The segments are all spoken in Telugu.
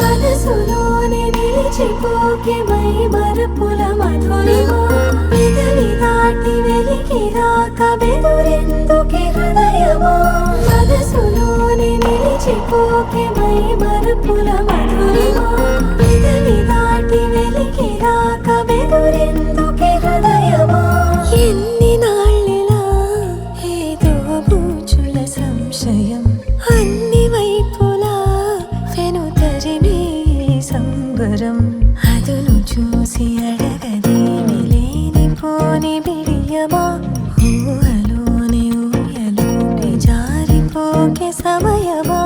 మనసులోనే నిలిచిపోకే మై మరపుల మధురిమా పెదవి దాటి వెలికి రాక బెదురెందుకే హృదయమా మనసులోనే నిలిచిపోకే మై మరపుల మధురిమా పెదవి దాటి వెలికి రాక బెదురెందుకే హృదయమా ఎన్ని నాళ్ళిలా ఏదో బూచుల సంశయం అన్ని వైపులా వెనుతరిమే సంబరం అదును చూసి అడగదేమి లేనిపోని బిడియమా ఊహలోని ఊయలోకి జారిపోకే సమయమా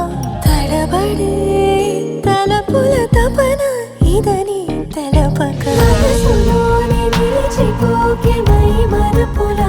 తడబడే తలపుల తపన ఇదని తెలపక మనసులోనే నిలిచిపోకే మై మరపుల